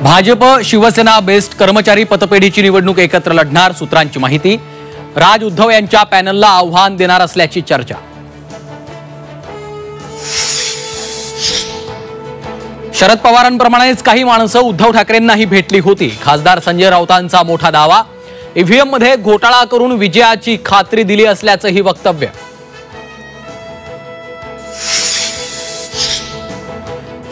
Bhajap Shiv Sena best कर्मचारी पतपेढीची निवडणूक एकत्र लढणार, सूत्रांची माहिती। राज उद्धव यांच्या पॅनलला आव्हान देणार असल्याची चर्चा। शरद पवारांप्रमाणेच काही माणसं उद्धव ठाकरेंनाही भेटली होती। खासदार संजय राऊतांचा मोठा दावा, ईव्हीएम मध्ये घोटाळा करून विजयाची खात्री दिली असल्याचंही वक्तव्य।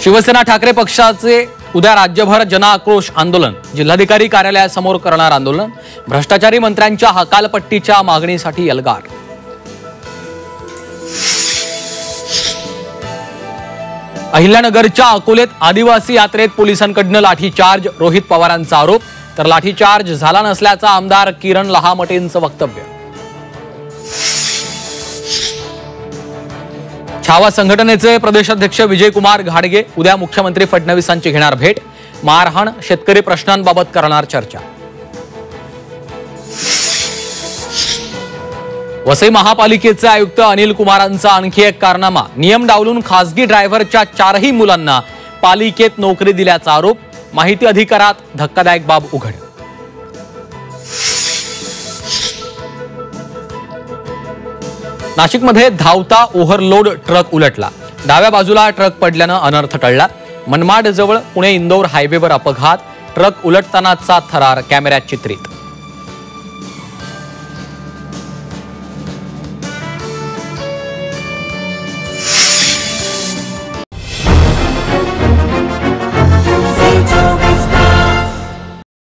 शिवसेना ठाकरे पक्षाचे उद्या राज्यभर जनआक्रोश आंदोलन, जिल्हाधिकारी कार्यालयासमोर करणार आंदोलन। भ्रष्टाचारी मंत्र्यांच्या हकालपट्टीच्या मागणीसाठी एल्गार। अहिल्यानगरच्या अकोलेत आदिवासी यात्रेत पोलिसांकडून लाठीचार्ज, रोहित पवारांचा आरोप, तर लाठीचार्ज झाला नसल्याचा आमदार किरण लहामटेंचं वक्तव्य। छावा संघटनेचे प्रदेशाध्यक्ष विजयकुमार घाडगे उद्या मुख्यमंत्री फडणवीसांची घेणार भेट। मारहाण, शेतकरी प्रश्नांबाबत करणार चर्चा। वसई महापालिकेचे आयुक्त अनिल कुमारांचा आणखी एक कारनामा, नियम डावलून खासगी ड्रायव्हरच्या 4ही मुलांना पालिकेत नोकरी दिल्याचा आरोप। माहिती अधिकारात धक्कादायक बाब उघड। नाशिकमध्ये धावता ओव्हरलोड ट्रक उलटला, डाव्या बाजूला ट्रक पडल्यानं अनर्थ टळला। मनमाड जवळ पुणे इंदौर हायवेवर अपघात, ट्रक उलटतानाचा थरार कॅमेऱ्यात चित्रित।